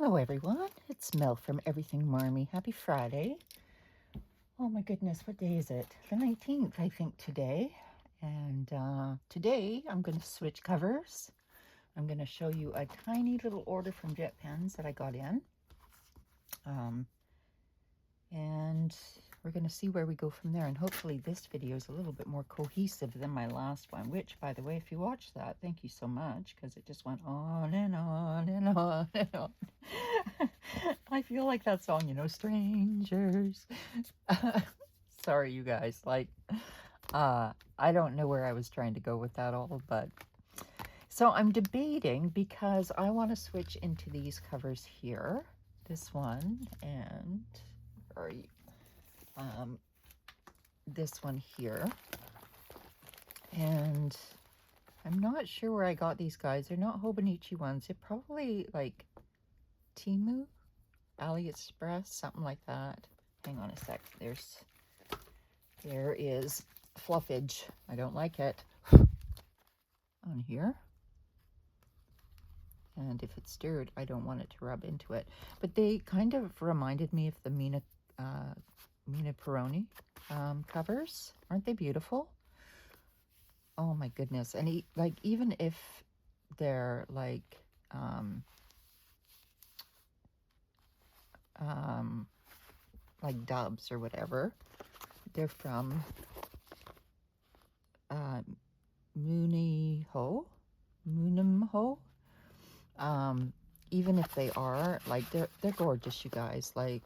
Hello everyone, it's Mel from Everything Marmy. Happy Friday. Oh my goodness, what day is it? The 19th, I think, today. And today I'm going to switch covers. I'm going to show you a tiny little order from JetPens that I got in. And we're going to see where we go from there. And hopefully this video is a little bit more cohesive than my last one, which, by the way, if you watched that, thank you so much, because it just went on and on and on and on. I feel like that song, you know, Strangers. Sorry, you guys. Like, I don't know where I was trying to go with that all, but... So I'm debating because I want to switch into these covers here. This one and... Or, this one here. And I'm not sure where I got these guys. They're not Hobonichi ones. They're probably like Temu, AliExpress, something like that. Hang on a sec. There is fluffage. I don't like it. On here. And if it's stirred, I don't want it to rub into it. But they kind of reminded me of the Mina Peroni covers. Aren't they beautiful? Oh my goodness. And like, even if they're like dubs or whatever, they're from Munimho. Even if they are, like, they're gorgeous, you guys. Like,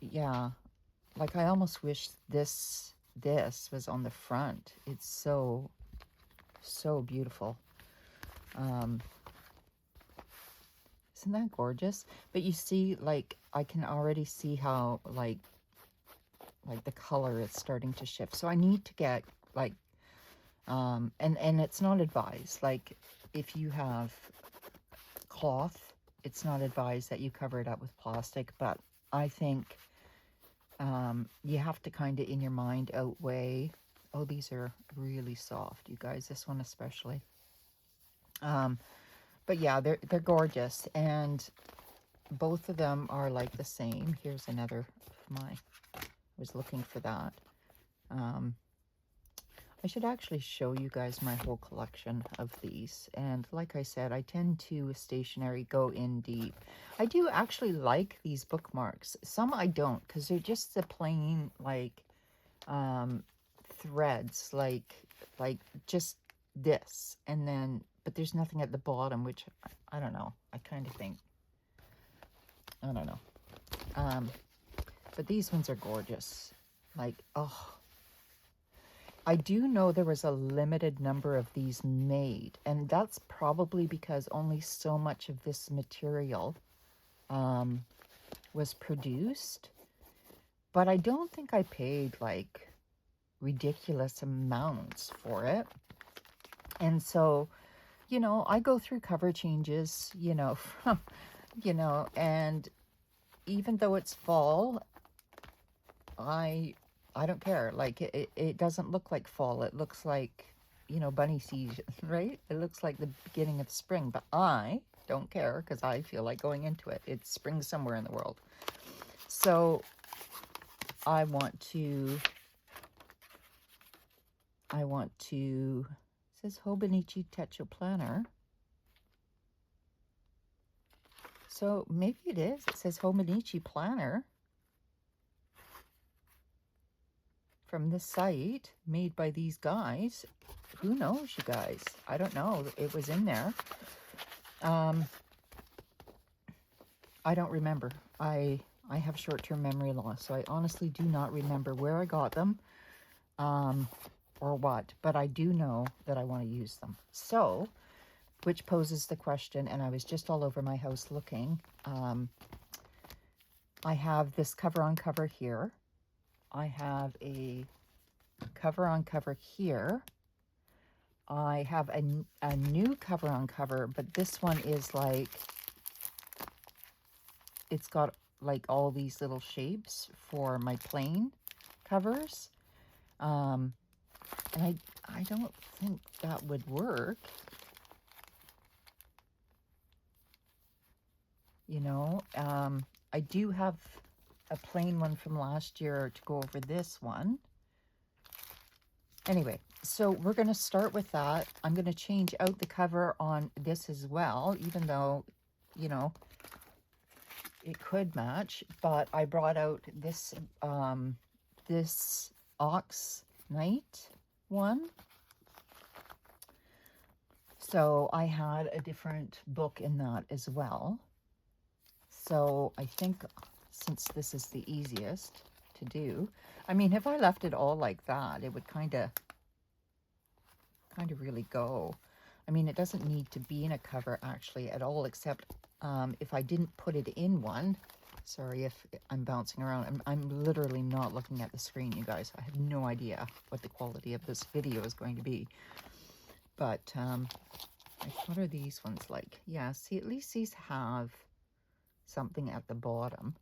yeah, like I almost wish this was on the front. It's so beautiful. Isn't that gorgeous? But you see, like, I can already see how like the color is starting to shift. So I need to get like and it's not advised, like, if you have cloth, it's not advised that you cover it up with plastic, but I think you have to kind of in your mind outweigh. Oh, these are really soft, you guys, this one especially. But yeah, they're gorgeous, and both of them are like the same. Here's another of my, I was looking for that. I should actually show you guys my whole collection of these. And like I said, I tend to stationery go in deep. I do actually like these bookmarks. Some I don't, because they're just the plain like threads, like just this, and then but there's nothing at the bottom, which I don't know. I kind of think, I don't know. But these ones are gorgeous. Like, oh, I do know there was a limited number of these made, and that's probably because only so much of this material was produced. But I don't think I paid like ridiculous amounts for it. And so, you know, I go through cover changes, you know, you know, and even though it's fall, I don't care. Like, it doesn't look like fall. It looks like, you know, bunny season, right? It looks like the beginning of spring, but I don't care because I feel like going into it. It's spring somewhere in the world. So I want to, it says Hobonichi Techo Planner. So maybe it is. It says Hobonichi Planner from this site made by these guys. Who knows, you guys? I don't know. It was in there. I don't remember. I have short-term memory loss, so I honestly do not remember where I got them or what, but I do know that I want to use them. So, which poses the question, and I was just all over my house looking. I have this cover-on-cover here. I have a cover-on-cover here. I have a new cover-on-cover, but this one is like, it's got like all these little shapes for my plain covers. And I don't think that would work. you know. I do have a plain one from last year to go over this one. Anyway, so we're going to start with that. I'm going to change out the cover on this as well, even though, you know, it could match. But I brought out this, this Ox Night one. So I had a different book in that as well. So I think since this is the easiest to do, I mean, if I left it all like that, it would kind of really go. I mean, it doesn't need to be in a cover actually at all, except if I didn't put it in one. Sorry if I'm bouncing around. I'm literally not looking at the screen, you guys. I have no idea what the quality of this video is going to be. But like, what are these ones like? Yeah, see, at least these have something at the bottom.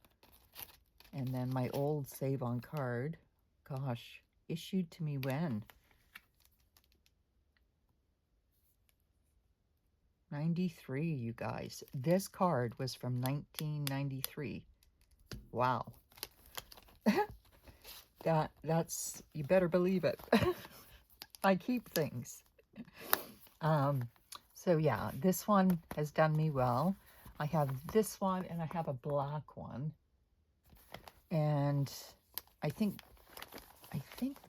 And then my old save on card, gosh, issued to me when? 93, you guys. This card was from 1993. Wow. That's, you better believe it. I keep things. So yeah, this one has done me well. I have this one and I have a black one. And I think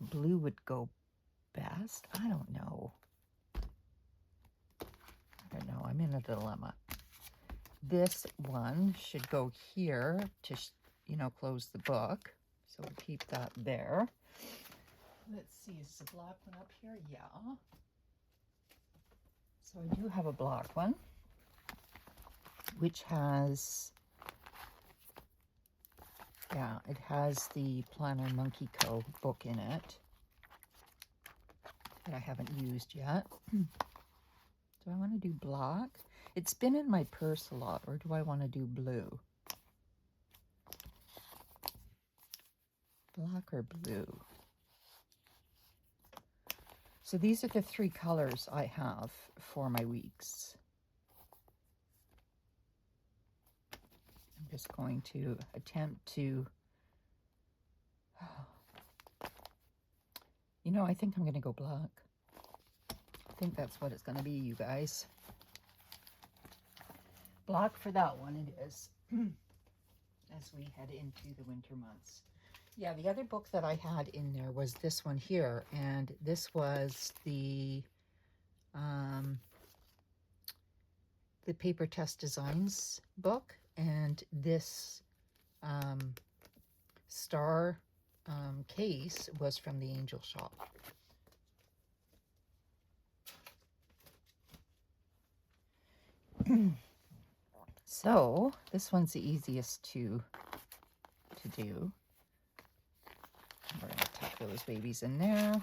blue would go best. I don't know. I'm in a dilemma. This one should go here to, you know, close the book. So we'll keep that there. Let's see, is the black one up here? Yeah. So I do have a black one, which has, yeah, it has the Planner Monkey Co. book in it that I haven't used yet. Do I want to do black? It's been in my purse a lot, or do I want to do blue? Black or blue? So these are the three colors I have for my weeks. I'm just going to attempt to, you know, I think I'm going to go black. I think that's what it's going to be, you guys. Black for that one it is, as we head into the winter months. Yeah, the other book that I had in there was this one here, and this was the Paper Test Designs book, and this star case was from the Angel Shop. So this one's the easiest to do. We're going to tuck those babies in there.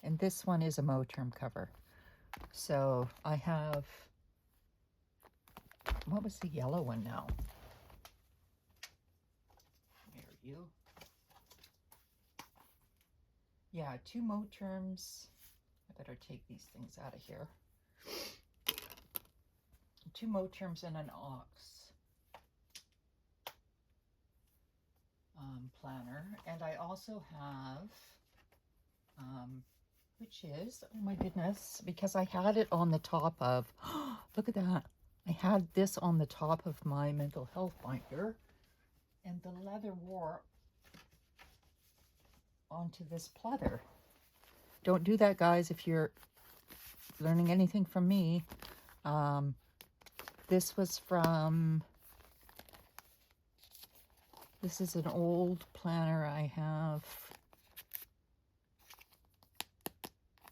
And this one is a Moterm cover. So I have, what was the yellow one now? There you. Yeah, 2 Moterms. I better take these things out of here. 2 Moterms and an Ox planner. And I also have, which is, oh my goodness, because I had it on the top of, look at that. I had this on the top of my mental health binder, and the leather wore onto this pleather. Don't do that, guys, if you're learning anything from me. This was from, this is an old planner I have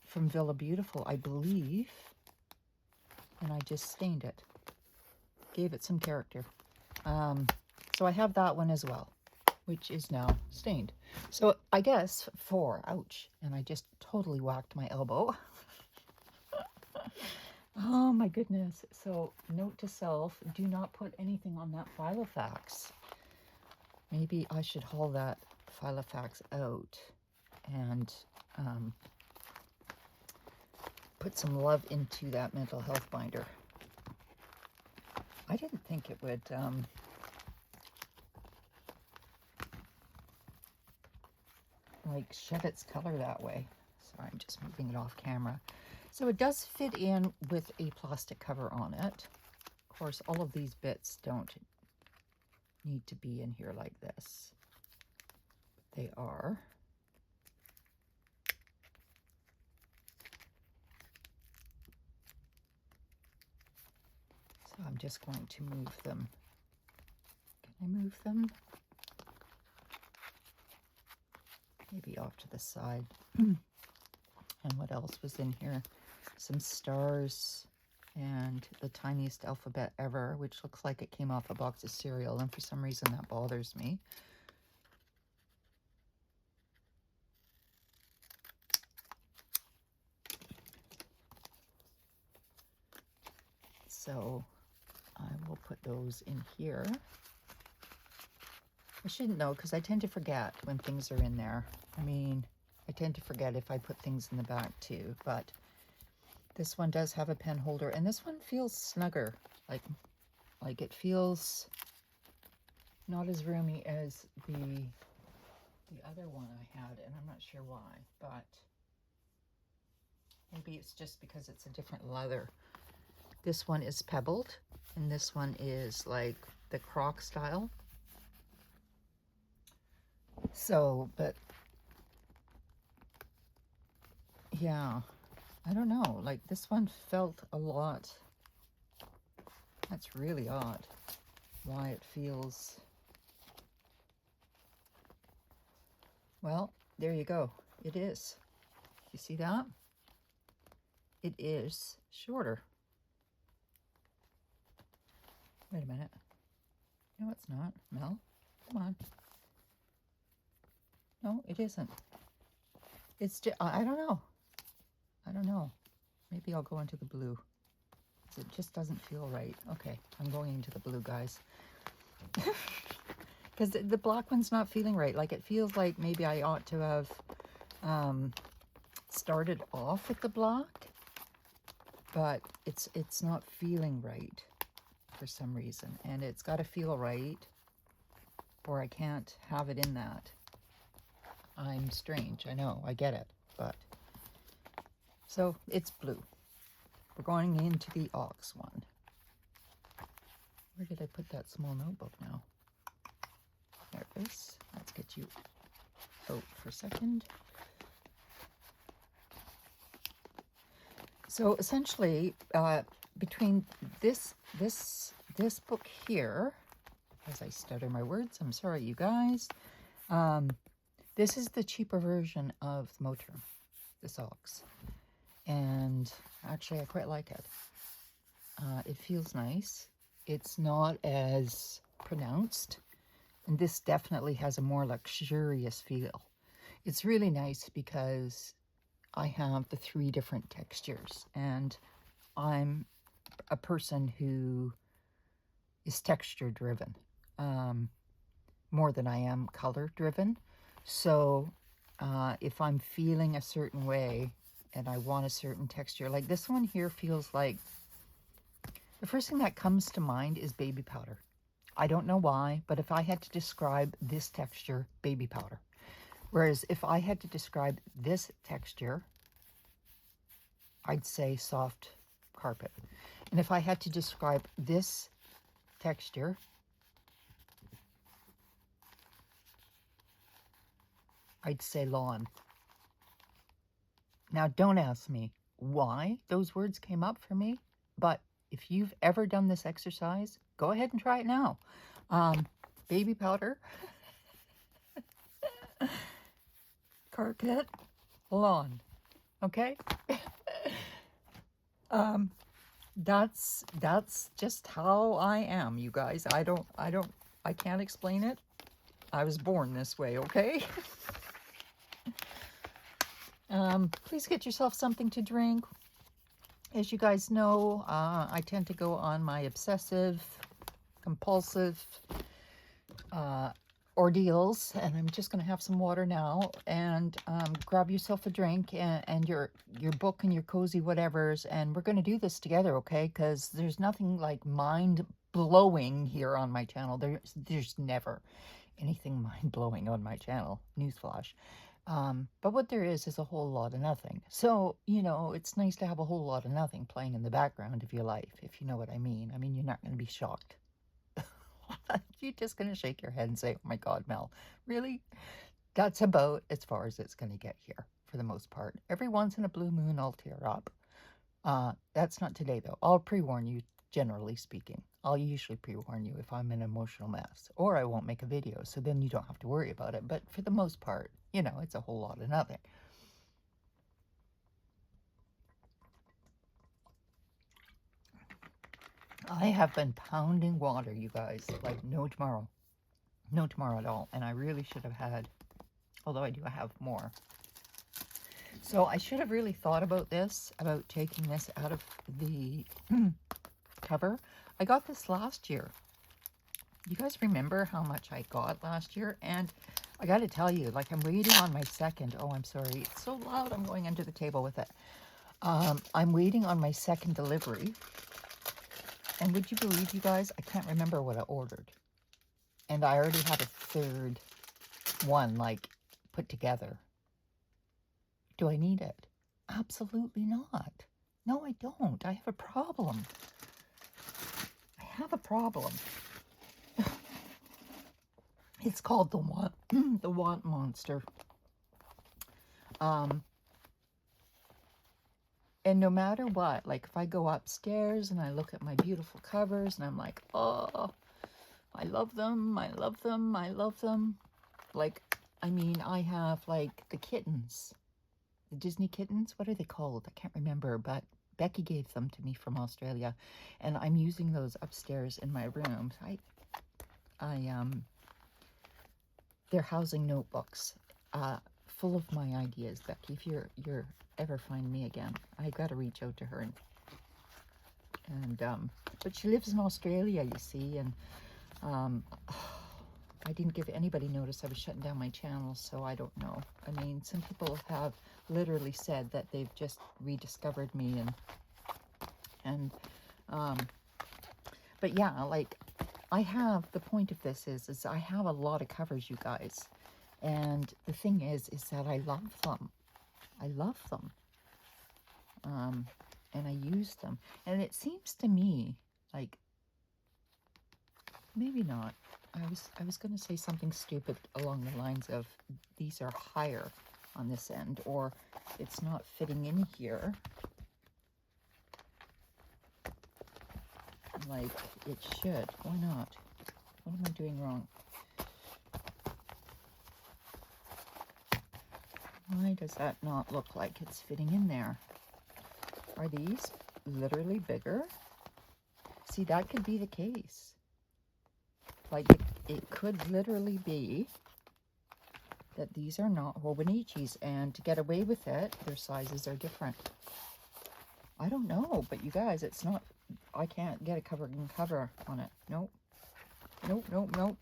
from Villa Beautiful, I believe, and I just stained it. Gave it some character. So I have that one as well, which is now stained. So I guess 4, ouch, and I just totally whacked my elbow. Oh my goodness. So note to self, do not put anything on that Filofax. Maybe I should haul that Filofax out and put some love into that mental health binder. I didn't think it would like shed its color that way. Sorry, I'm just moving it off camera. So it does fit in with a plastic cover on it. Of course, all of these bits don't need to be in here like this. They are. So I'm just going to move them. Can I move them? Maybe off to the side. And what else was in here? Some stars and the tiniest alphabet ever, which looks like it came off a box of cereal, and for some reason that bothers me. So I will put those in here. I shouldn't know because I tend to forget when things are in there. I mean, I tend to forget if I put things in the back too, but this one does have a pen holder, and this one feels snugger. Like it feels not as roomy as the other one I had, and I'm not sure why, but maybe it's just because it's a different leather. This one is pebbled, and this one is like the croc style. So, but yeah, I don't know. Like this one felt a lot. That's really odd. Why it feels. Well, there you go. It is. You see that? It is shorter. Wait a minute. No, it's not. Mel, come on. No, it isn't. It's just, I don't know. I don't know. Maybe I'll go into the blue. It just doesn't feel right. Okay, I'm going into the blue, guys. Because the black one's not feeling right. Like it feels like maybe I ought to have started off with the black, but it's not feeling right for some reason. And it's got to feel right, or I can't have it in that. I'm strange. I know. I get it. But so it's blue. We're going into the ox one. Where did I put that small notebook now? There it is. Let's get you out for a second. So essentially, between this book here, as I stutter my words, I'm sorry, you guys. This is the cheaper version of Moterm, this ox. And actually, I quite like it. It feels nice. It's not as pronounced. And this definitely has a more luxurious feel. It's really nice because I have the 3 different textures. And I'm a person who is texture driven, more than I am color driven. So if I'm feeling a certain way and I want a certain texture, like this one here feels like, the first thing that comes to mind is baby powder. I don't know why, but if I had to describe this texture, baby powder. Whereas if I had to describe this texture, I'd say soft carpet. And if I had to describe this texture, I'd say lawn. Now, don't ask me why those words came up for me, but if you've ever done this exercise, go ahead and try it now. Baby powder, carpet, lawn. Okay? That's just how I am, you guys. I can't explain it. I was born this way, okay? Please get yourself something to drink. As you guys know, I tend to go on my obsessive, compulsive ordeals, and I'm just going to have some water now, and grab yourself a drink and your book and your cozy whatevers, and we're going to do this together, okay? Because there's nothing like mind mind-blowing here on my channel. There's never anything mind-blowing on my channel. Newsflash. But what there is a whole lot of nothing. So, you know, it's nice to have a whole lot of nothing playing in the background of your life, if you know what I mean. I mean, you're not going to be shocked. You're just going to shake your head and say, oh my God, Mel, really? That's about as far as it's going to get here, for the most part. Every once in a blue moon, I'll tear up. That's not today, though. I'll pre-warn you, generally speaking. I'll usually pre-warn you if I'm an emotional mess, or I won't make a video, so then you don't have to worry about it. But for the most part, you know, it's a whole lot of nothing. I have been pounding water, you guys, like no tomorrow. No tomorrow at all. And I really should have had, although I do have more. So I should have really thought about this, about taking this out of the cover. I got this last year. You guys remember how much I got last year? And I got to tell you, like, I'm waiting on my second. Oh, I'm sorry. It's so loud. I'm going under the table with it. I'm waiting on my second delivery. And would you believe, you guys, I can't remember what I ordered. And I already have a third one, like, put together. Do I need it? Absolutely not. No, I don't. I have a problem. I have a problem. It's called the want monster. And no matter what, like if I go upstairs and I look at my beautiful covers and I'm like, oh, I love them, I love them, I love them. Like, I mean, I have like the kittens, the Disney kittens. What are they called? I can't remember, but Becky gave them to me from Australia, and I'm using those upstairs in my room. They're housing notebooks, full of my ideas, Becky. If you're ever find me again, I got to reach out to her, and but she lives in Australia, you see, and I didn't give anybody notice I was shutting down my channel, so I don't know. I mean, some people have literally said that they've just rediscovered me, and but yeah, like, I have, the point of this is I have a lot of covers, you guys. And the thing is that I love them. I love them. And I use them. And it seems to me like, maybe not. I was going to say something stupid along the lines of these are higher on this end, or it's not fitting in here like it should. Why not? What am I doing wrong? Why does that not look like it's fitting in there? Are these literally bigger? See, that could be the case. Like, it could literally be that these are not Hobonichis, and to get away with it, their sizes are different. I don't know, but you guys, it's not, I can't get a cover on it. Nope. Nope, nope, nope.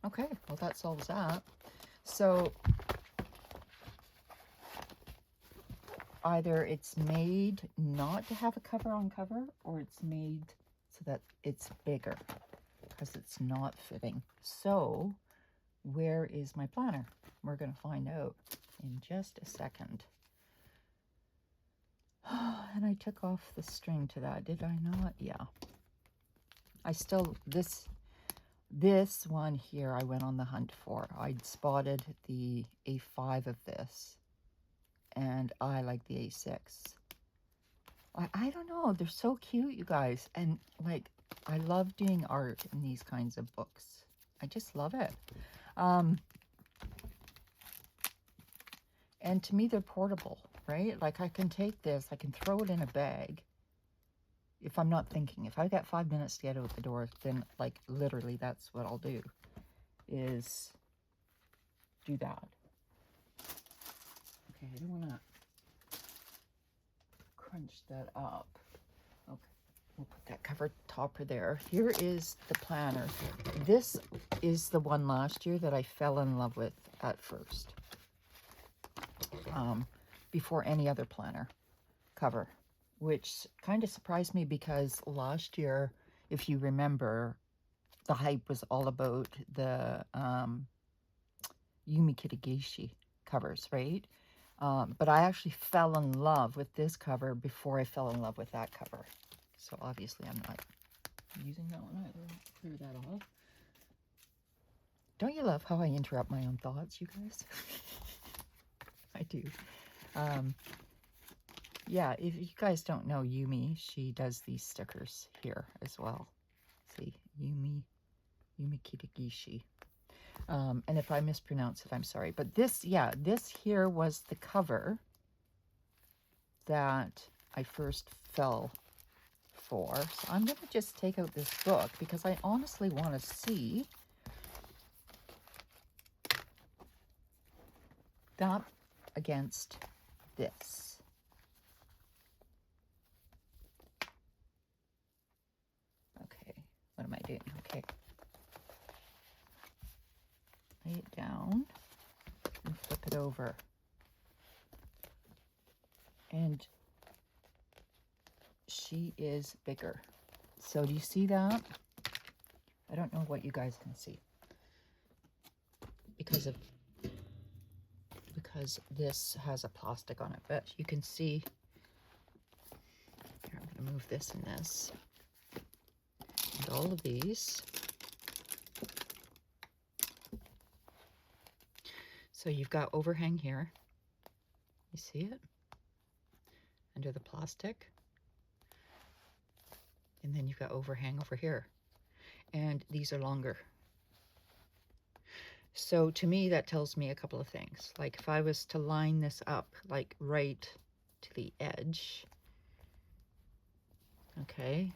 Okay, well, that solves that. So, either it's made not to have a cover on cover, or it's made so that it's bigger, because it's not fitting. So, where is my planner? We're going to find out in just a second. And I took off the string to that, did I not? Yeah. I still, this one here I went on the hunt for. I'd spotted the A5 of this, and I like the A6. I don't know, they're so cute, you guys. And like, I love doing art in these kinds of books. I just love it. And to me, they're portable, right? Like, I can take this, I can throw it in a bag. If I'm not thinking, if I've got 5 minutes to get out the door, then like literally that's what I'll do, is do that. Okay, I don't want to crunch that up. Okay, we'll put that cover topper there. Here is the planner. This is the one last year that I fell in love with at first, before any other planner cover. which kind of surprised me because last year, if you remember, the hype was all about the Yumi Kitagishi covers, right? But I actually fell in love with this cover before I fell in love with that cover. So obviously I'm not using that one either. I'll clear that off. Don't you love how I interrupt my own thoughts, you guys? I do. Yeah, if you guys don't know Yumi, she does these stickers here as well. See, Yumi Kitagishi. And if I mispronounce it, I'm sorry. But this, yeah, this here was the cover that I first fell for. So I'm going to just take out this book because I honestly want to see that against this. Okay, what am I doing? Okay. Lay it down and flip it over. And she is bigger. So do you see that? I don't know what you guys can see because this has a plastic on it, but you can see. Here, I'm going to move this and this and all of these. So you've got overhang here. You see it? Under the plastic. And then you've got overhang over here. And these are longer. So to me, that tells me a couple of things. Like if I was to line this up, like right to the edge. Okay.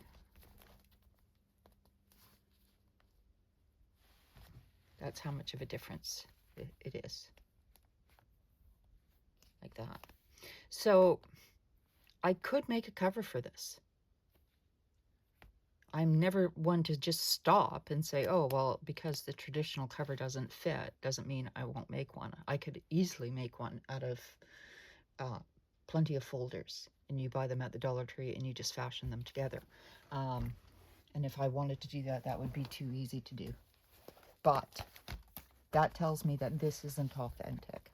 That's how much of a difference it is. Like that. So I could make a cover for this. I'm never one to just stop and say, oh, well, because the traditional cover doesn't fit, doesn't mean I won't make one. I could easily make one out of plenty of folders, and you buy them at the Dollar Tree and you just fashion them together. And if I wanted to do that, that would be too easy to do. But that tells me that this isn't authentic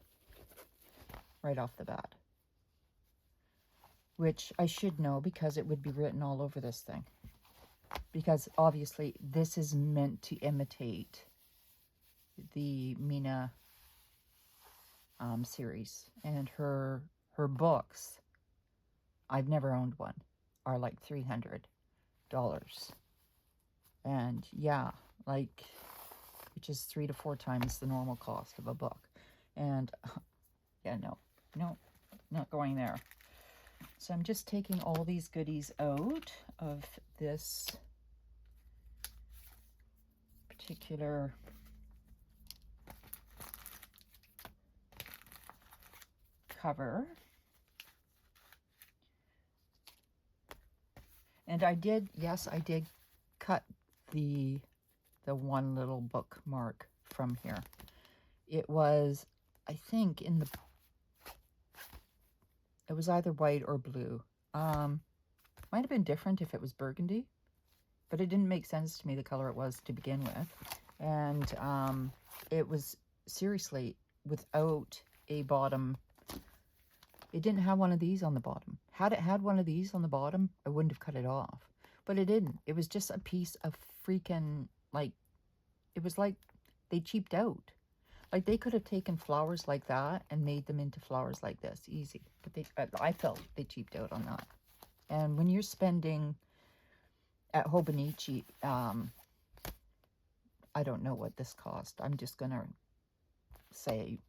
right off the bat, which I should know because it would be written all over this thing. Because obviously this is meant to imitate the Mina series, and her books, I've never owned one, are like $300. And yeah, like, which is 3 to 4 times the normal cost of a book. And yeah, no, not going there. So I'm just taking all these goodies out of this particular cover. And I did, yes, I did cut the one little bookmark from here. It was, I think, it was either white or blue. Might have been different if it was burgundy, but it didn't make sense to me the color it was to begin with. And it was seriously without a bottom. It didn't have one of these on the bottom. Had it had one of these on the bottom, I wouldn't have cut it off. But it didn't. It was just a piece of freaking, like, it was like they cheaped out. Like they could have taken flowers like that and made them into flowers like this, easy. But I felt they cheaped out on that. And when you're spending at Hobonichi, I don't know what this cost. I'm just gonna say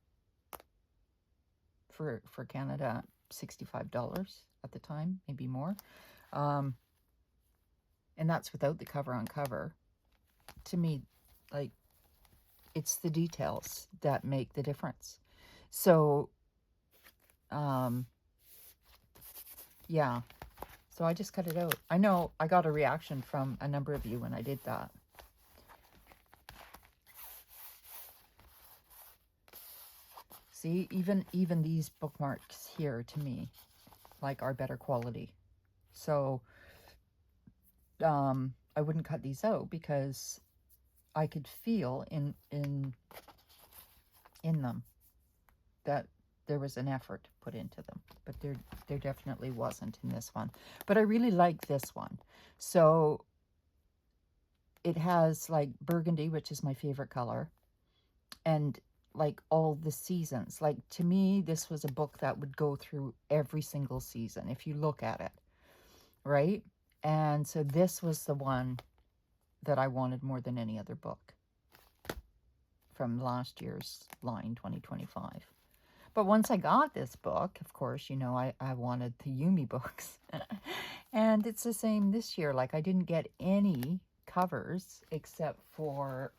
for Canada, $65 at the time, maybe more. And that's without the cover on cover. To me, like, it's the details that make the difference. So, yeah. So I just cut it out. I know I got a reaction from a number of you when I did that. See, even these bookmarks here, to me, like, are better quality So I wouldn't cut these out because I could feel in them that there was an effort put into them, but there definitely wasn't in this one. But I really like this one. So it has like burgundy, which is my favorite color, and like all the seasons. Like, to me, this was a book that would go through every single season if you look at it, right? And so this was the one that I wanted more than any other book from last year's line, 2025. But once I got this book, of course, you know, I wanted the Yumi books. And it's the same this year. Like, I didn't get any covers except for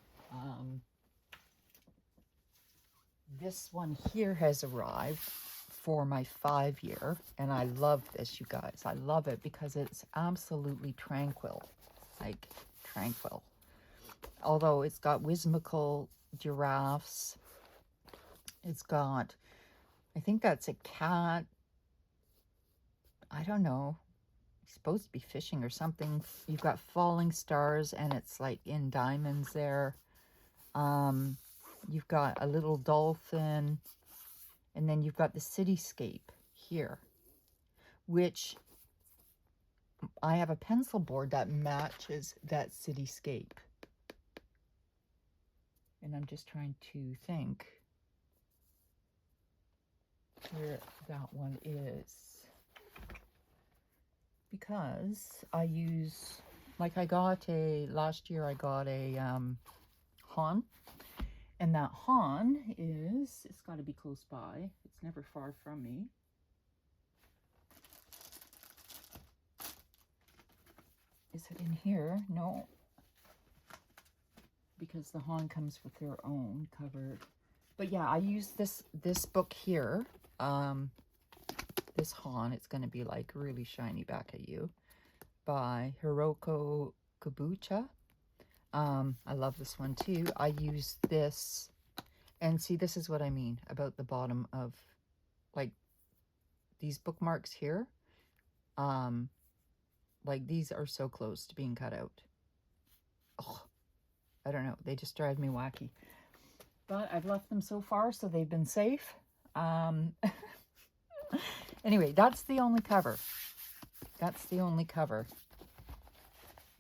this one here has arrived for my 5-year. And I love this, you guys. I love it because it's absolutely tranquil. Like, tranquil. Although it's got whimsical giraffes. It's got, I think that's a cat. I don't know. He's supposed to be fishing or something. You've got falling stars, and it's like in diamonds there. You've got a little dolphin, and then you've got the cityscape here, which I have a pencil board that matches that cityscape. And I'm just trying to think where that one is. Because I use, like, last year I got a Han. And that Han it's got to be close by. It's never far from me. Is it in here? No. Because the Han comes with their own cover. But yeah, I use this book here. This Han, it's going to be like really shiny back at you, by Hiroko Kabucha. I love this one too. I use this, and see, this is what I mean about the bottom of, like, these bookmarks here. Like, these are so close to being cut out. Oh, I don't know. They just drive me wacky. But I've left them so far, so they've been safe. Anyway, that's the only cover. That's the only cover.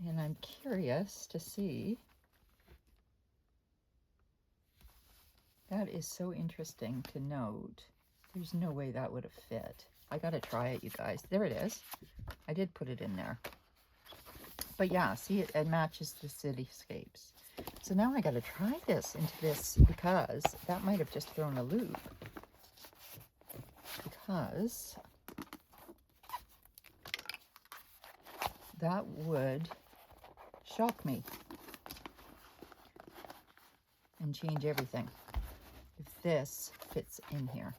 And I'm curious to see. That is so interesting to note. There's no way that would have fit. I gotta try it, you guys. There it is. I did put it in there. But yeah, see, it matches the cityscapes. So now I gotta try this into this, because that might have just thrown a loop. Because that would shock me and change everything if this fits in here,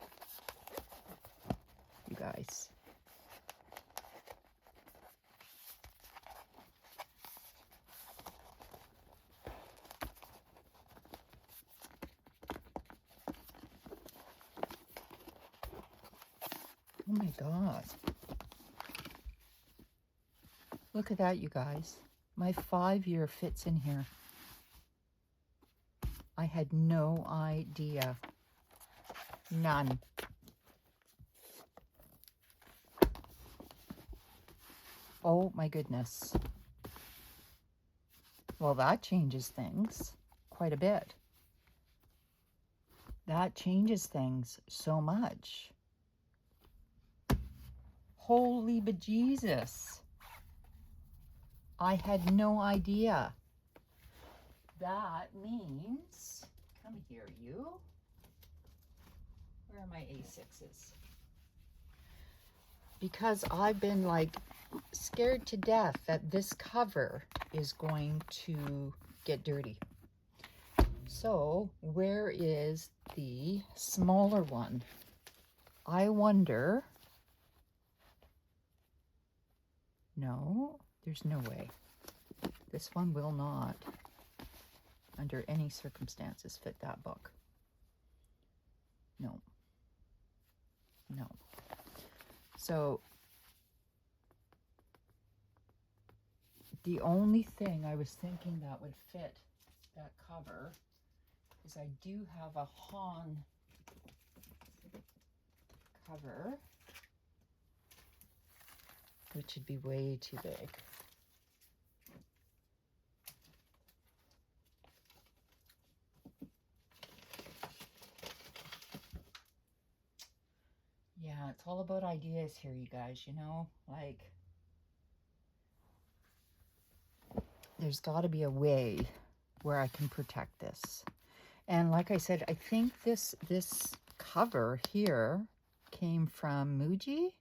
you guys. Oh my God. Look at that, you guys. My 5-year fits in here. I had no idea. None. Oh my goodness. Well, that changes things quite a bit. That changes things so much. Holy bejesus. I had no idea. That means, come here, you. Where are my A6s? Because I've been like scared to death that this cover is going to get dirty. So where is the smaller one? I wonder. No, there's no way. This one will not, under any circumstances, fit that book. No. No. So The only thing I was thinking that would fit that cover is I do have a Han cover, which would be way too big. Yeah, it's all about ideas here, you guys, you know, like there's got to be a way where I can protect this. And like I said, I think this cover here came from Muji,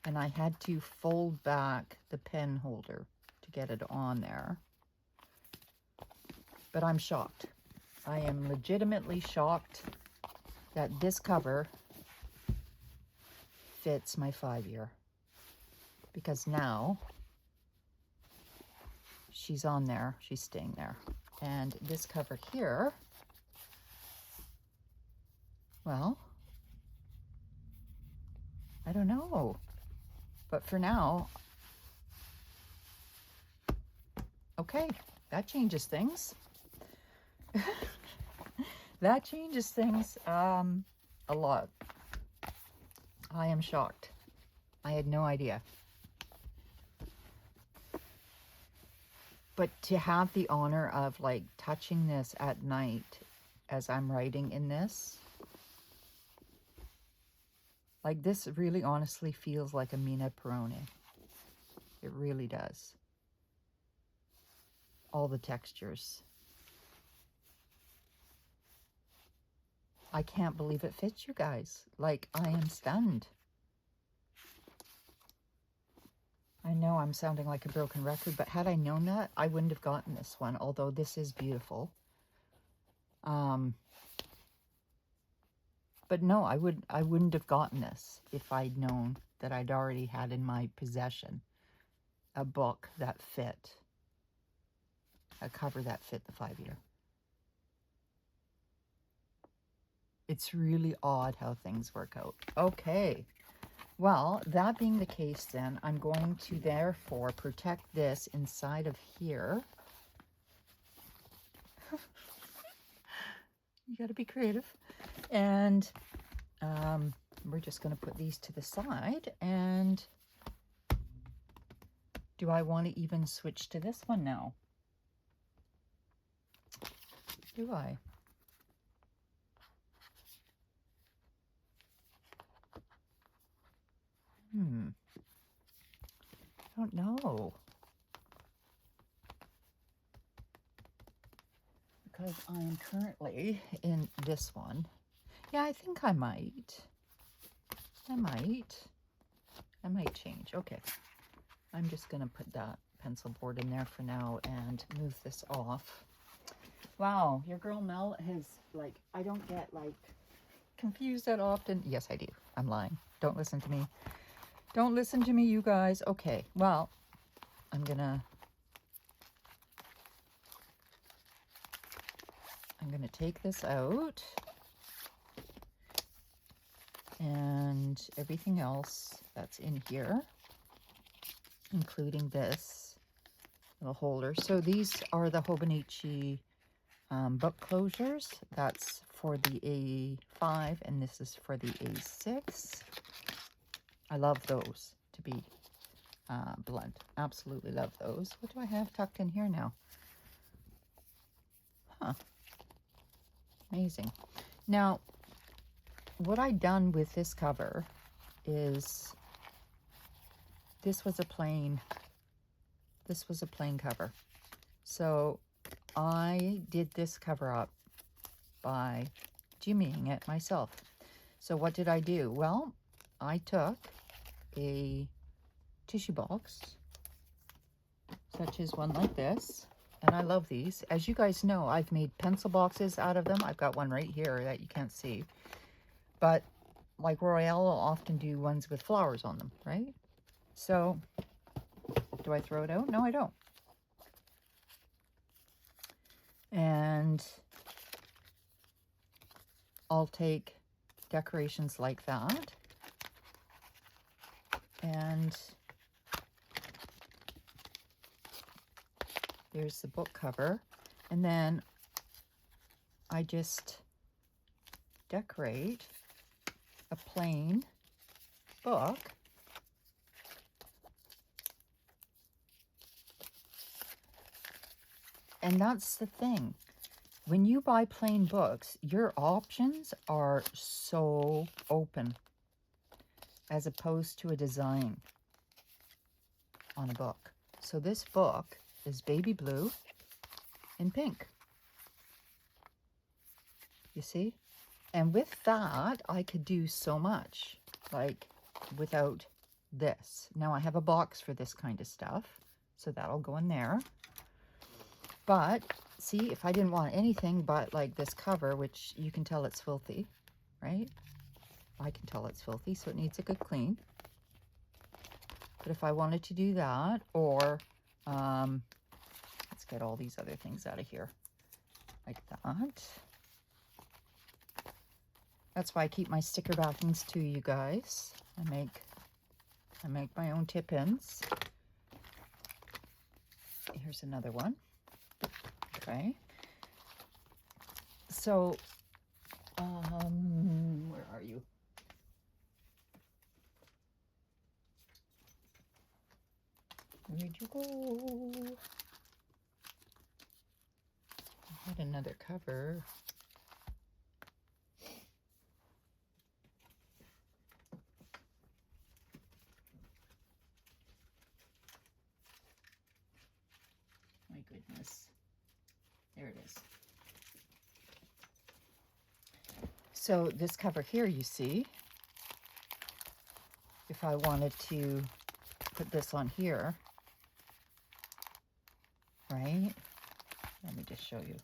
and I had to fold back the pen holder to get it on there. But I'm shocked. I am legitimately shocked that this cover fits my 5-year, because now she's on there, she's staying there. And this cover here, well, I don't know, but for now, okay, that changes things. That changes things a lot. I am shocked. I had no idea. But to have the honor of like touching this at night as I'm writing in this, like this really honestly feels like a Mina Peroni. It really does. All the textures. I can't believe it fits, you guys. Like, I am stunned. I know I'm sounding like a broken record, but had I known that, I wouldn't have gotten this one, although this is beautiful. But no, I wouldn't have gotten this if I'd known that I'd already had in my possession a book that fit, a cover that fit the 5-year. It's really odd how things work out. Okay, well, that being the case then, I'm going to therefore protect this inside of here. You gotta be creative. And we're just gonna put these to the side. And do I want to even switch to this one now? Do I? I don't know. Because I'm currently in this one. Yeah, I think I might. I might change. Okay. I'm just going to put that pencil board in there for now and move this off. Wow, your girl Mel has, like, I don't get, like, confused that often. Yes, I do. I'm lying. Don't listen to me. Don't listen to me, you guys. Okay, well, I'm gonna take this out, and everything else that's in here, including this little holder. So these are the Hobonichi book closures. That's for the A5, and this is for the A6. I love those, to be blunt. Absolutely love those. What do I have tucked in here now? Huh. Amazing. Now, what I've done with this cover is this was a plain cover. So I did this cover up by jimmying it myself. So what did I do? Well, I took a tissue box, such as one like this, and I love these. As you guys know, I've made pencil boxes out of them. I've got one right here that you can't see. But like Royale will often do ones with flowers on them, right? So, do I throw it out? No, I don't. And I'll take decorations like that and There's the book cover. And then I just decorate a plain book. And that's the thing. When you buy plain books, your options are so open as opposed to a design on a book. So this book is baby blue and pink. You see? And with that, I could do so much, like without this. Now I have a box for this kind of stuff, so that'll go in there. But see, if I didn't want anything but like this cover, which you can tell it's filthy, right? I can tell it's filthy, so it needs a good clean. But if I wanted to do that, or let's get all these other things out of here, like that. That's why I keep my sticker backings too, you guys. I make my own tip-ins. Here's another one. Okay. So, where are you? Where'd you go? I had another cover. My goodness. There it is. So this cover here, you see, if I wanted to put this on here, right? Let me just show you.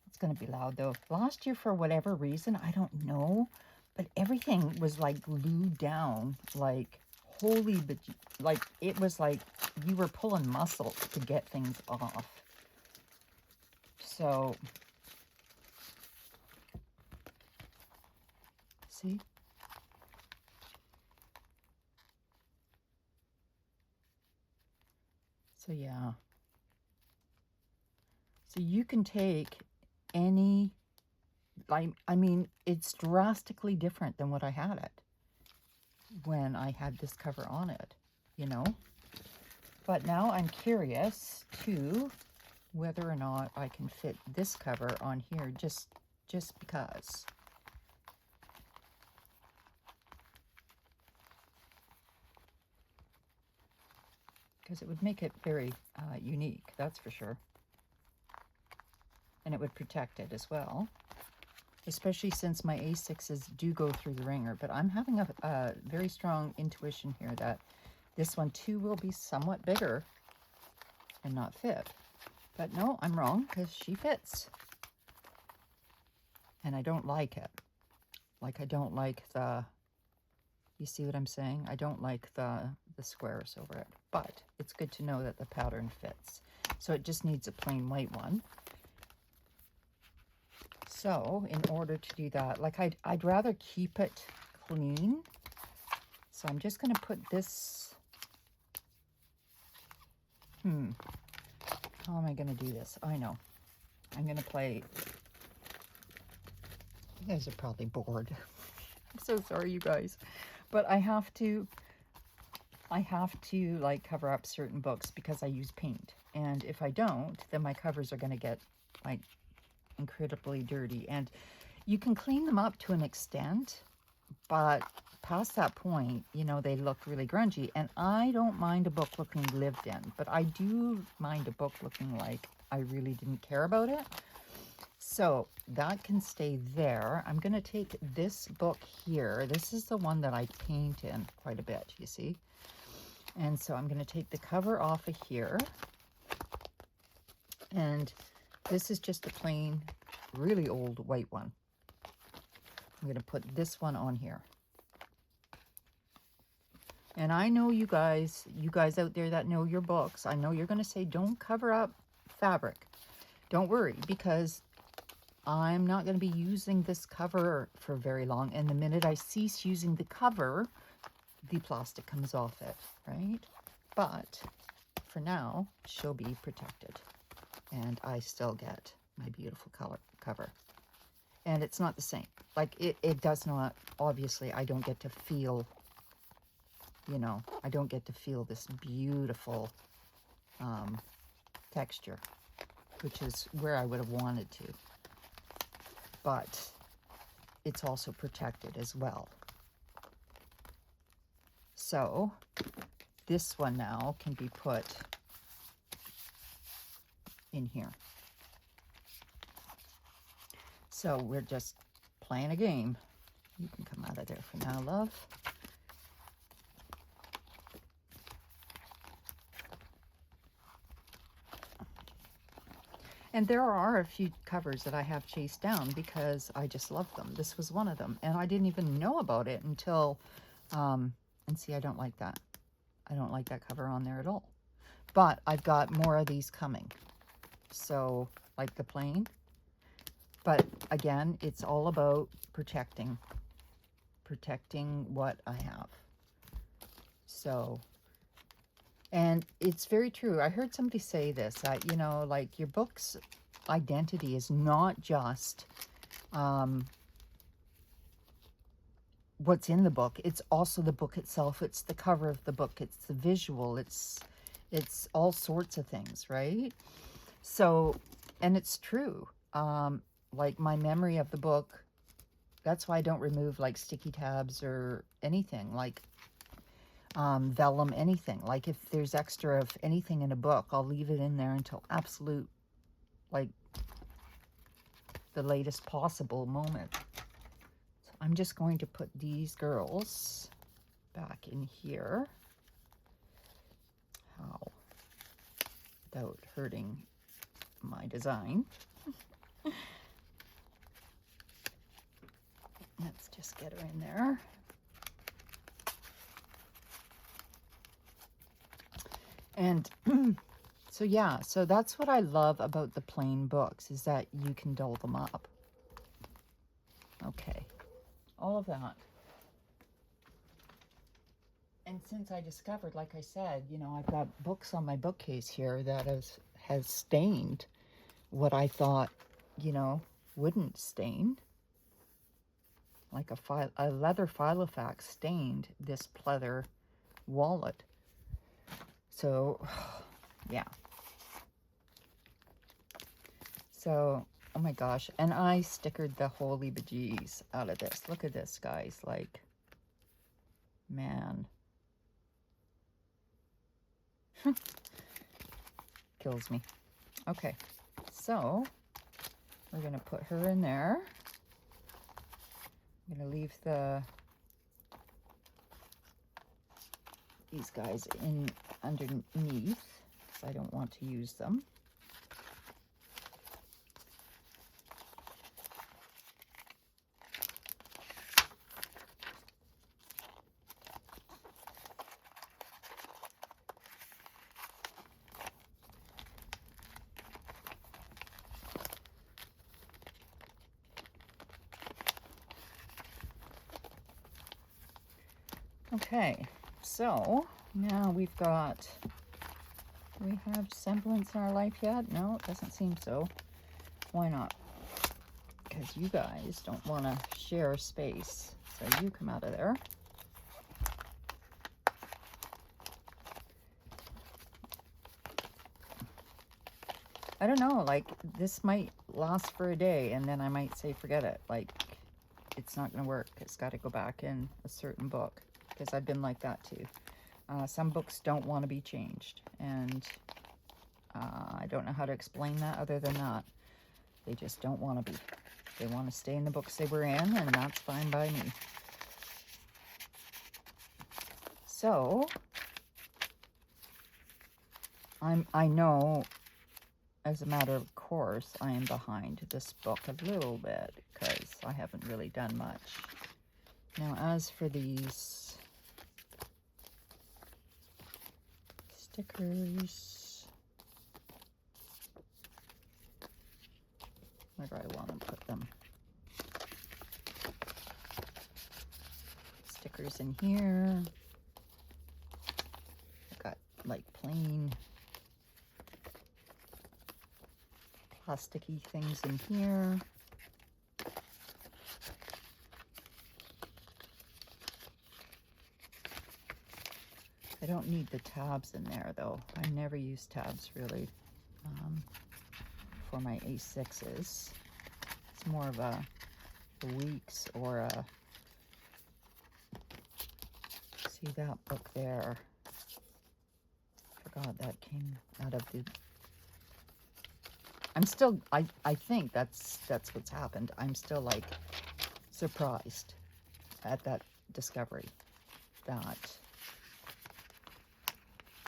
It's going to be loud though. Last year, for whatever reason, I don't know, but everything was like glued down, like holy, but like it was like you were pulling muscle to get things off. So, see? So yeah. So you can take any, I mean, it's drastically different than what I had it when I had this cover on it, you know? But now I'm curious too whether or not I can fit this cover on here just because. Because it would make it very unique, that's for sure. And it would protect it as well, especially since my A6s do go through the ringer. But I'm having a very strong intuition here that this one too will be somewhat bigger and not fit. But no, I'm wrong, because she fits. And I don't like it. Like, I don't like the, you see what I'm saying? I don't like the squares over it. But it's good to know that the pattern fits. So it just needs a plain white one. So in order to do that, like I'd rather keep it clean. So I'm just going to put this, how am I going to do this? I know. I'm going to play, you guys are probably bored. I'm so sorry, you guys. But I have to like cover up certain books because I use paint. And if I don't, then my covers are going to get like incredibly dirty. And you can clean them up to an extent, but past that point, you know, they look really grungy. And I don't mind a book looking lived in, but I do mind a book looking like I really didn't care about it. So that can stay there. I'm going to take this book here. This is the one that I paint in quite a bit, you see. And so I'm going to take the cover off of here. And this is just a plain, really old white one. I'm going to put this one on here. And I know you guys out there that know your books, I know you're going to say, don't cover up fabric. Don't worry, because I'm not going to be using this cover for very long. And the minute I cease using the cover, the plastic comes off it, right? But for now, she'll be protected. And I still get my beautiful cover. And it's not the same. Like, it does not, obviously, I don't get to feel, you know, I don't get to feel this beautiful texture, which is where I would have wanted to. But it's also protected as well. So this one now can be put in here. So we're just playing a game. You can come out of there for now, love. And there are a few covers that I have chased down because I just love them. This was one of them. And I didn't even know about it until, and see, I don't like that. I don't like that cover on there at all. But I've got more of these coming. So, like the plain. But again, it's all about protecting what I have. So, and it's very true. I heard somebody say this, that, you know, like your book's identity is not just what's in the book. It's also the book itself. It's the cover of the book. It's the visual. It's all sorts of things, right? So, and it's true. Like my memory of the book, that's why I don't remove like sticky tabs or anything, like vellum, anything. Like if there's extra of anything in a book, I'll leave it in there until absolute, like the latest possible moment. So I'm just going to put these girls back in here. How? Without hurting my design. Let's just get her in there. And so yeah, so that's what I love about the plain books, is that you can doll them up. Okay, all of that. And since I discovered, like I said, you know, I've got books on my bookcase here that has stained what I thought, you know, wouldn't stain. Like a leather Filofax stained this pleather wallet. So, yeah. So, oh my gosh. And I stickered the holy bejeez out of this. Look at this, guys. Like, man. Kills me. Okay. So, we're going to put her in there. I'm going to leave these guys in underneath because I don't want to use them. Okay, so now we've got, do we have semblance in our life yet? No, it doesn't seem so. Why not? Because you guys don't want to share space. So you come out of there. I don't know, like this might last for a day and then I might say forget it. Like it's not going to work. It's got to go back in a certain book. Because I've been like that too. Some books don't want to be changed, and I don't know how to explain that other than that. They just don't want to be. They want to stay in the books they were in, and that's fine by me. So, I know, as a matter of course, I am behind this book a little bit, because I haven't really done much. Now, as for these stickers, where do I want to put them? Stickers in here. I've got like plain plasticky things in here. I don't need the tabs in there though. I never use tabs really for my A6s. It's more of a weeks or a, see that book there. Forgot that came out of the, I'm still, I think that's what's happened. I'm still like surprised at that discovery that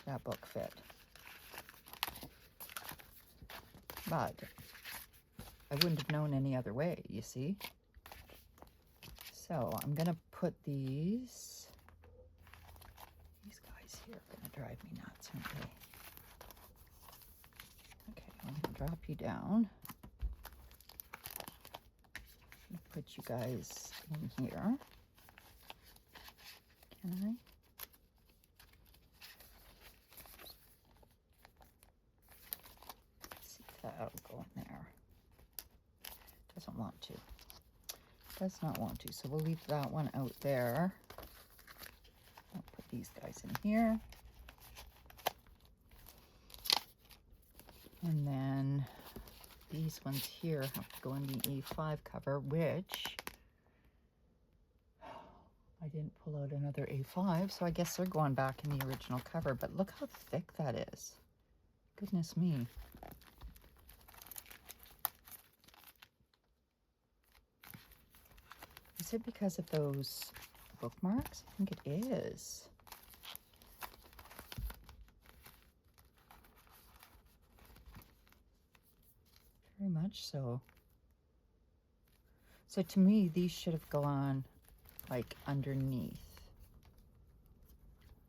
that book fit. But I wouldn't have known any other way, you see. So I'm gonna put these guys here are gonna drive me nuts, aren't they? Okay, I'm gonna drop you down. Put you guys in here. Can I? See if that'll go in there. Doesn't want to. Does not want to. So we'll leave that one out there. I'll put these guys in here. And then these ones here have to go in the A5 cover, which I didn't pull out another A5, so I guess they're going back in the original cover. But look how thick that is. Goodness me. Is it because of those bookmarks? I think it is. Very much so. So to me, these should have gone like underneath,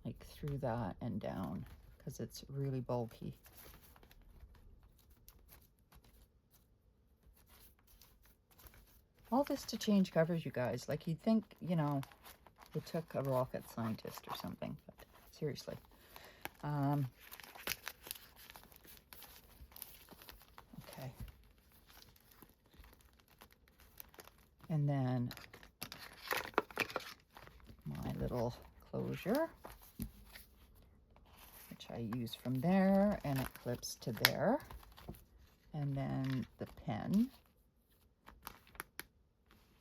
like through that and down, because it's really bulky. All this to change covers, you guys. Like you'd think, you know, it took a rocket scientist or something, but seriously. Okay. And then my little closure, which I use from there, and it clips to there. And then the pen.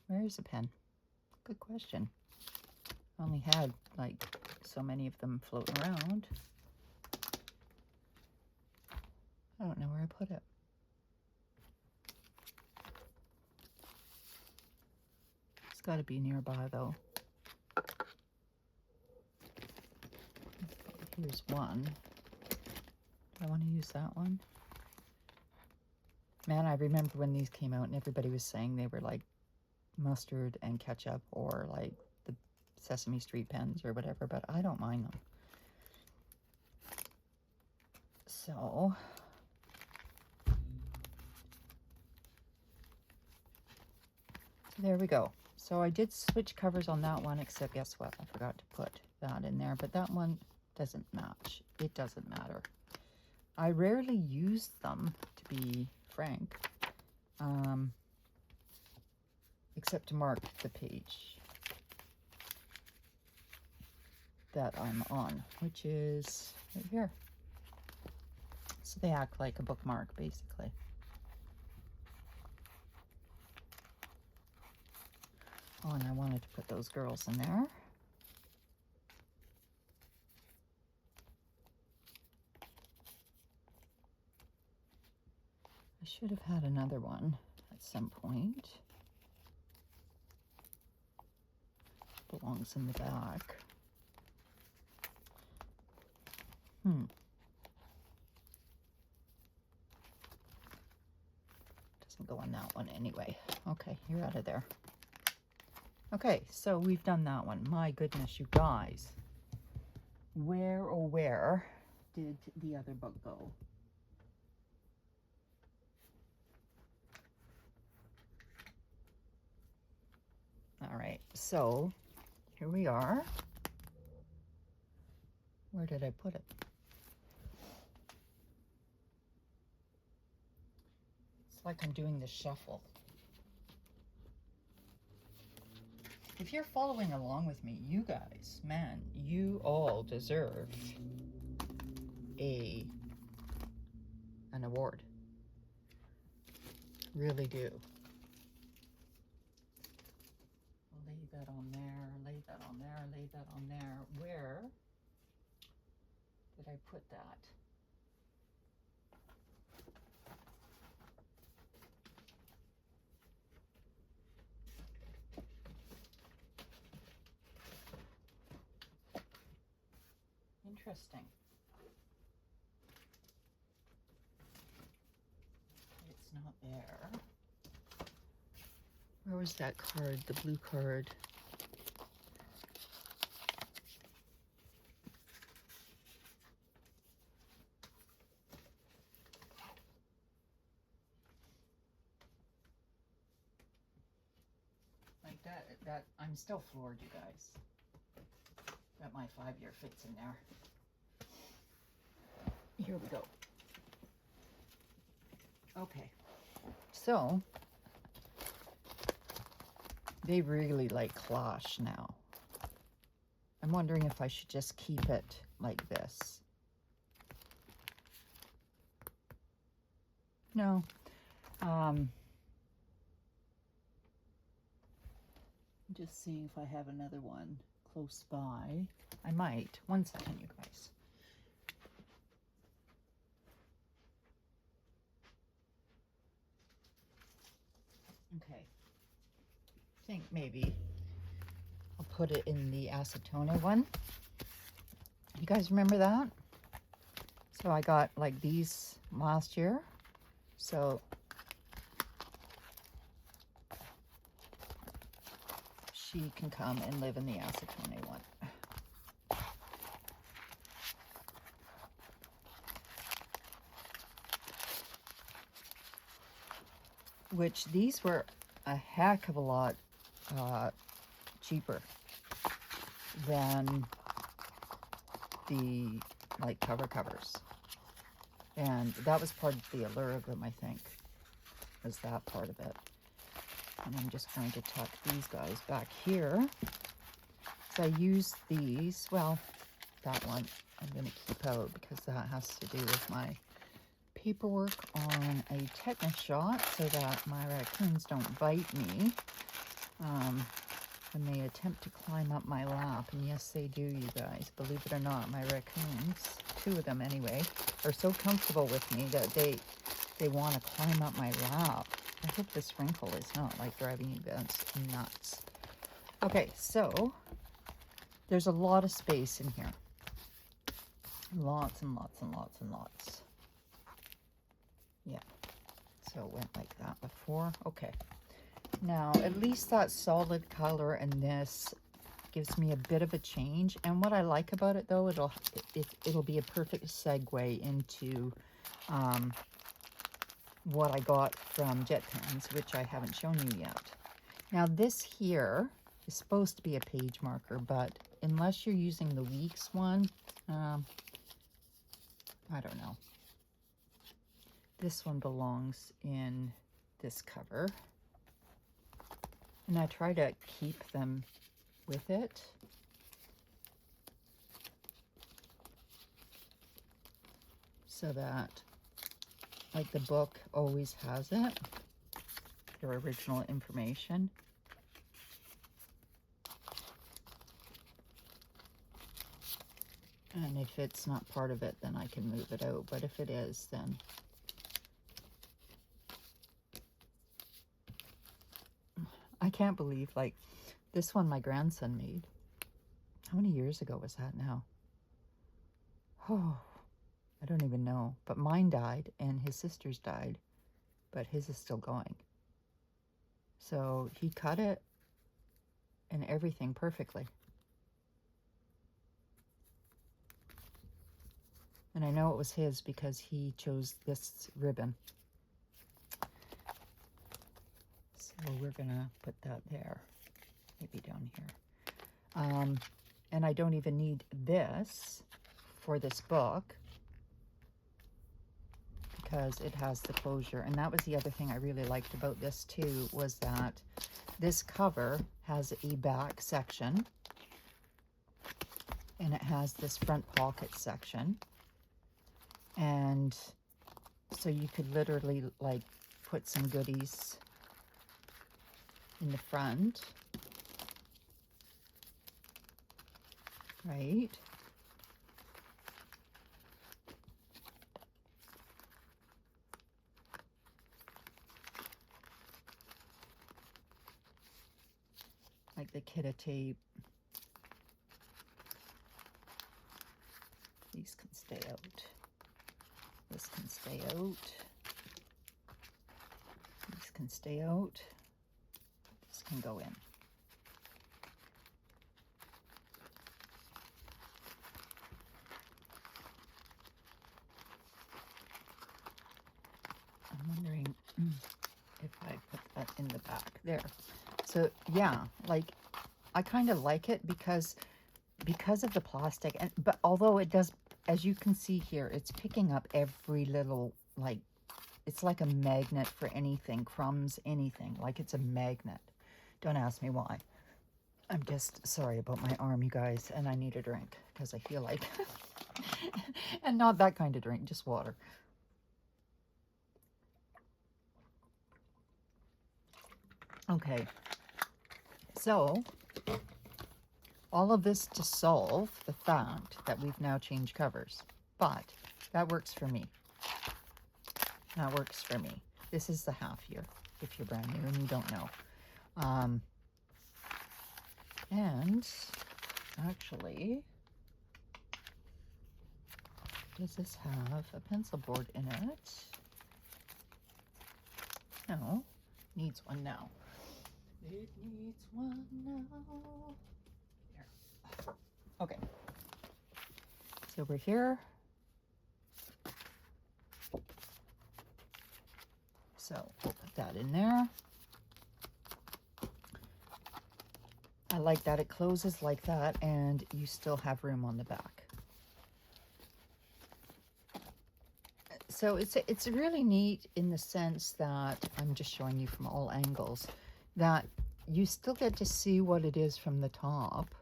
Where is the pen? Good question. I only had like so many of them floating around. I don't know where I put it. It's got to be nearby though. Here's one. Do I want to use that one? Man, I remember when these came out and everybody was saying they were like mustard and ketchup or like the Sesame Street pens or whatever, but I don't mind them. So there we go. So I did switch covers on that one, except guess what? I forgot to put that in there, but that one doesn't match. It doesn't matter. I rarely use them, to be frank, except to mark the page that I'm on, which is right here. So they act like a bookmark, basically. Oh, and I wanted to put those girls in there. I should have had another one at some point. Belongs in the back. Doesn't go on that one anyway. Okay, you're out of there. Okay, so we've done that one. My goodness, you guys. Where, oh where, did the other book go? All right, so here we are. Where did I put it? like I'm doing the shuffle. If you're following along with me, you guys, man, you all deserve an award. Really do. Lay that on there, lay that on there, lay that on there. Where did I put that? Interesting. It's not there. Where was that card, the blue card? Like that, I'm still floored, you guys, that my 5-year fits in there. Here we go. Okay, so they really like clash now. I'm wondering if I should just keep it like this. No. Just seeing if I have another one close by. I might. One second, you guys. Okay. I think maybe I'll put it in the acetone one. You guys remember that? So I got like these last year. So she can come and live in the acetone one. Which these were a heck of a lot cheaper than the like covers. And that was part of the allure of them, I think, was that part of it. And I'm just going to tuck these guys back here. So I use these, well, that one I'm going to keep out because that has to do with my paperwork on a tetanus shot so that my raccoons don't bite me when they attempt to climb up my lap. And yes, they do, you guys. Believe it or not, my raccoons, 2 of them anyway, are so comfortable with me that they want to climb up my lap. I hope this wrinkle is not like driving you guys nuts. Okay, so there's a lot of space in here. Lots and lots and lots and lots. Yeah, so it went like that before. Okay, now at least that solid color and this gives me a bit of a change. And what I like about it, though, it'll be a perfect segue into what I got from JetPens, which I haven't shown you yet. Now this here is supposed to be a page marker, but unless you're using the Weeks one, I don't know. This one belongs in this cover. And I try to keep them with it. So that, like, the book always has it, their original information. And if it's not part of it, then I can move it out. But if it is, then I can't believe, like, this one my grandson made. How many years ago was that now? Oh, I don't even know. But mine died and his sister's died, but his is still going. So he cut it and everything perfectly. And I know it was his because he chose this ribbon. So we're gonna put that there, maybe down here. And I don't even need this for this book because it has the closure. And that was the other thing I really liked about this too, was that this cover has a back section and it has this front pocket section. And so you could literally like put some goodies in the front, right? Like the Kita tape. These can stay out. This can stay out. These can stay out. This can go in. I'm wondering if I put that in the back there. So yeah, like I kind of like it because of the plastic, and but although it does, as you can see here, it's picking up every little, like, it's like a magnet for anything, crumbs, anything, like it's a magnet. Don't ask me why. I'm just sorry about my arm, you guys, and I need a drink because I feel like, and not that kind of drink, just water. Okay, so all of this to solve the fact that we've now changed covers, but that works for me. That works for me. This is the half year, if you're brand new and you don't know. And actually, does this have a pencil board in it? No, needs one now. It needs one now. Here. Okay. So we're here. So we'll put that in there. I like that it closes like that and you still have room on the back. So it's really neat in the sense that, I'm just showing you from all angles, that you still get to see what it is from the top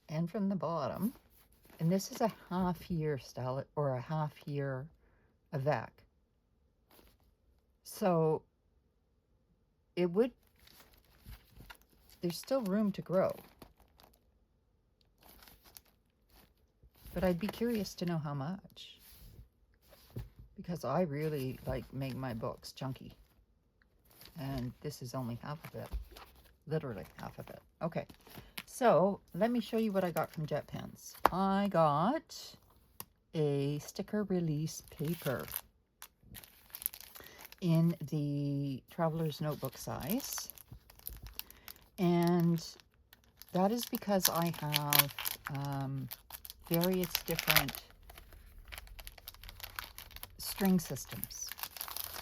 and from the bottom. And this is a half year style, or a half year avec. So it would, there's still room to grow. But I'd be curious to know how much. Because I really like make my books chunky. And this is only half of it. Literally half of it. Okay. So let me show you what I got from JetPens. I got a sticker release paper in the Traveler's Notebook size. And that is because I have various different string systems.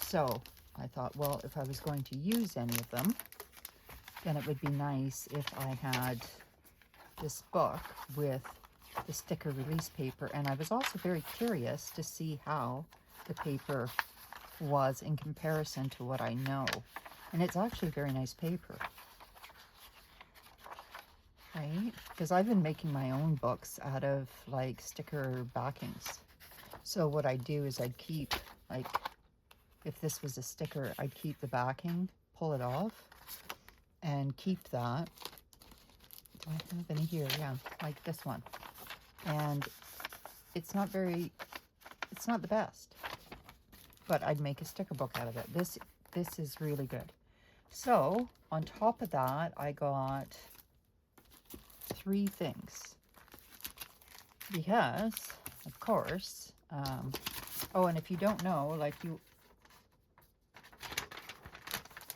So I thought, well, if I was going to use any of them, then it would be nice if I had this book with the sticker release paper. And I was also very curious to see how the paper was in comparison to what I know. And it's actually very nice paper. Right? Because I've been making my own books out of like sticker backings. So what I do is I'd keep, like, if this was a sticker, I'd keep the backing, pull it off, and keep that. Do I have any here? Yeah, like this one. And it's not very, it's not the best, but I'd make a sticker book out of it. This is really good. So on top of that, I got 3 things because, of course, oh, and if you don't know, like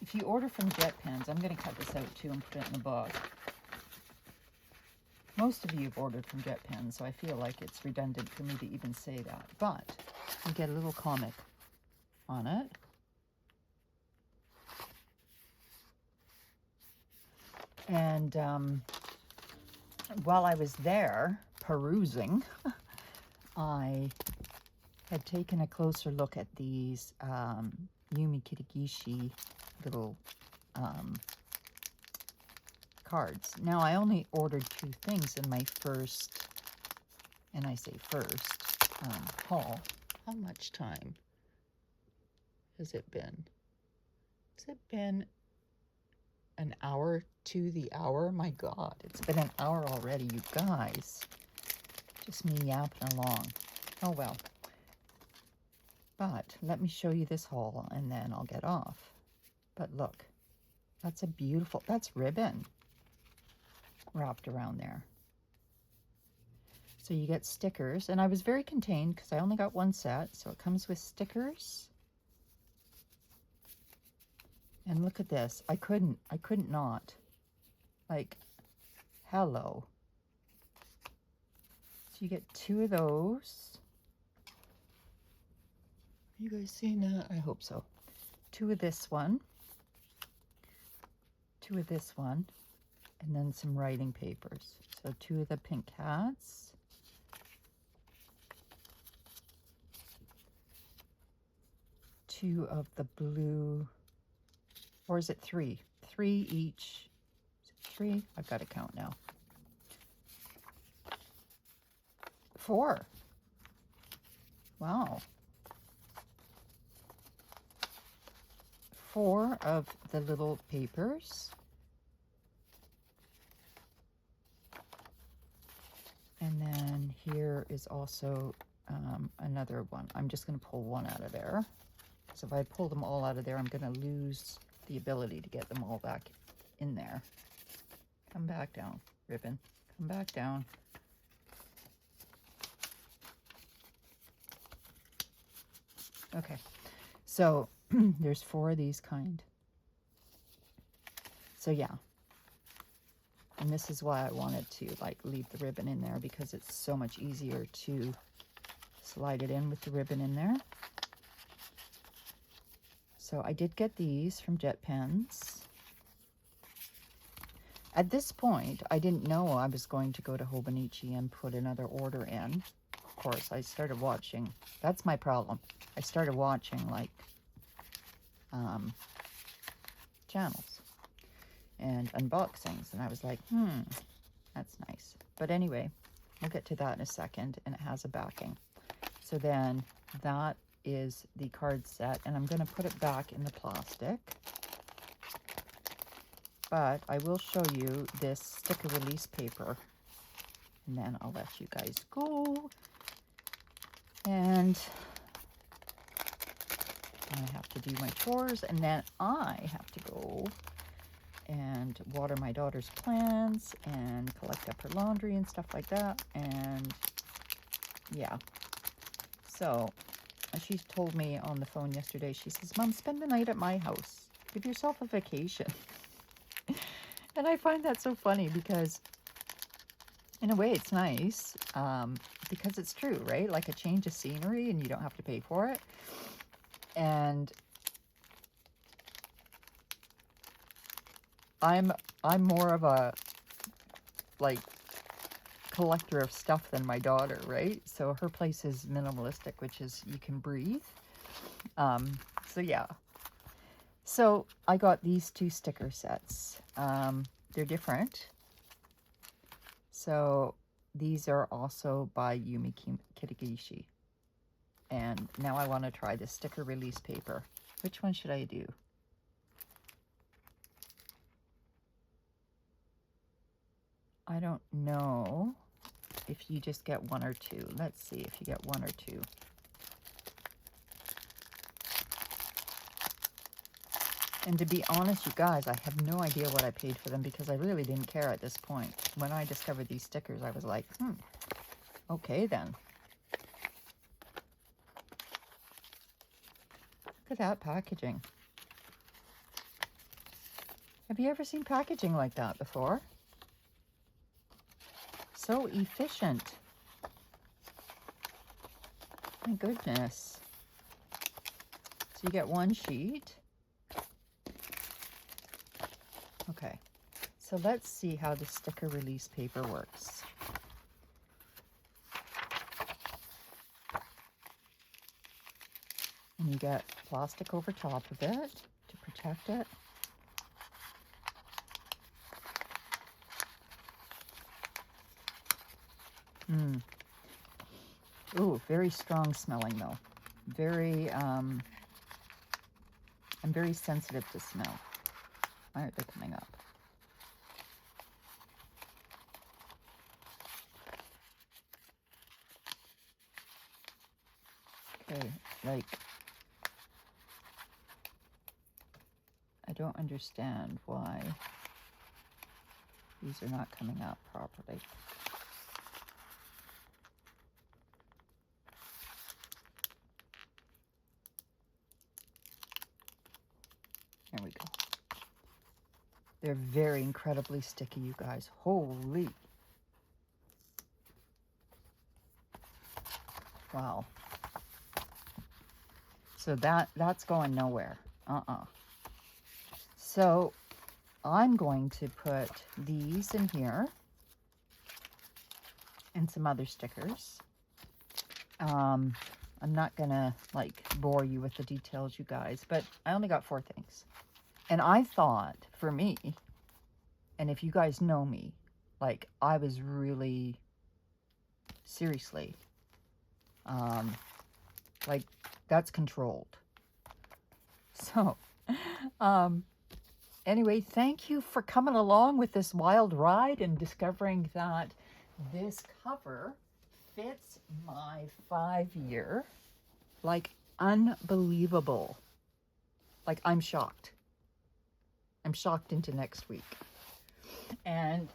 if you order from JetPens, I'm going to cut this out too and put it in the book. Most of you have ordered from JetPens, so I feel like it's redundant for me to even say that. But you get a little comic on it. And while I was there perusing, I had taken a closer look at these Yumi Kitagishi little cards. Now, I only ordered 2 things in my first, and I say first, haul. How much time has it been? Has it been an hour to the hour? My God, it's been an hour already, you guys. Just me yapping along. Oh, well. But let me show you this haul, and then I'll get off. But look, that's a beautiful, that's ribbon wrapped around there. So you get stickers, and I was very contained because I only got 1 set, so it comes with stickers. And look at this. I couldn't not. Like, hello. So you get 2 of those. Are you guys seeing that? I hope so. 2 of this one. 2 of this one. And then some writing papers. So 2 of the pink cats. 2 of the blue. Or is it 3? 3 each. Is it 3? I've got to count now. 4. Wow. 4 of the little papers. And then here is also another one. I'm just going to pull one out of there. So if I pull them all out of there, I'm going to lose the ability to get them all back in there. Come back down, ribbon. Come back down. Okay, so there's 4 of these kind. So yeah. And this is why I wanted to like leave the ribbon in there, because it's so much easier to slide it in with the ribbon in there. So I did get these from JetPens. At this point, I didn't know I was going to go to Hobonichi and put another order in. Of course, I started watching. That's my problem. I started watching like channels and unboxings, and I was like, that's nice. But anyway, we'll get to that in a second, and it has a backing. So then that is the card set, and I'm going to put it back in the plastic. But I will show you this sticker release paper, and then I'll let you guys go. And I have to do my chores, and then I have to go and water my daughter's plants and collect up her laundry and stuff like that. And yeah, so she told me on the phone yesterday, she says, Mom, spend the night at my house. Give yourself a vacation. And I find that so funny because in a way it's nice, because it's true, right? Like a change of scenery, and you don't have to pay for it. And I'm more of a like collector of stuff than my daughter, right? So her place is minimalistic, which is you can breathe. So yeah. So I got these 2 sticker sets. They're different. So these are also by Yumi Kitagishi. And now I want to try the sticker release paper. Which one should I do? I don't know if you just get 1 or 2. Let's see if you get 1 or 2. And to be honest, you guys, I have no idea what I paid for them, because I really didn't care at this point. When I discovered these stickers, I was like, okay then. Look at that packaging. Have you ever seen packaging like that before? So efficient. My goodness. So you get 1 sheet. Okay, so let's see how the sticker release paper works. And you get plastic over top of it to protect it. Ooh, very strong smelling though. Very, I'm very sensitive to smell. Why aren't they coming up? Okay, like, I don't understand why these are not coming up properly. There we go. They're very incredibly sticky, you guys. Holy. Wow. So that's going nowhere. So I'm going to put these in here and some other stickers. I'm not gonna like bore you with the details, you guys, but I only got 4 things. And I thought, for me, and if you guys know me, like, I was really, seriously, like, that's controlled. So, anyway, thank you for coming along with this wild ride and discovering that this cover fits my 5-year. Like, unbelievable. Like, I'm shocked. I'm shocked into next week. And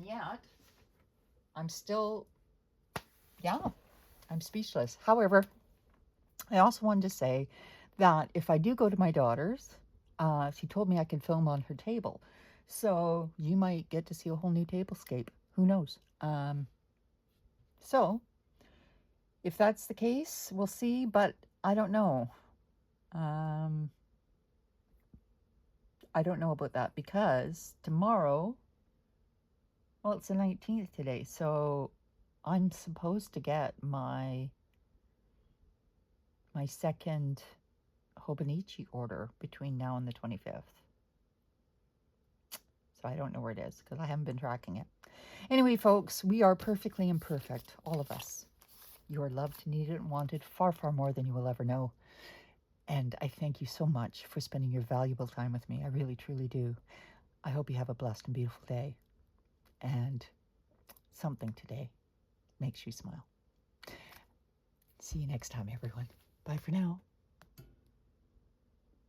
yet, I'm still, yeah, I'm speechless. However, I also wanted to say that if I do go to my daughter's, she told me I could film on her table. So you might get to see a whole new tablescape. Who knows? So if that's the case, we'll see, but I don't know. I don't know about that because tomorrow, well, it's the 19th today, so I'm supposed to get my second Hobonichi order between now and the 25th. So I don't know where it is because I haven't been tracking it. Anyway, folks, we are perfectly imperfect, all of us. You are loved, needed, and wanted far, far more than you will ever know. And I thank you so much for spending your valuable time with me. I really, truly do. I hope you have a blessed and beautiful day. And something today makes you smile. See you next time, everyone. Bye for now.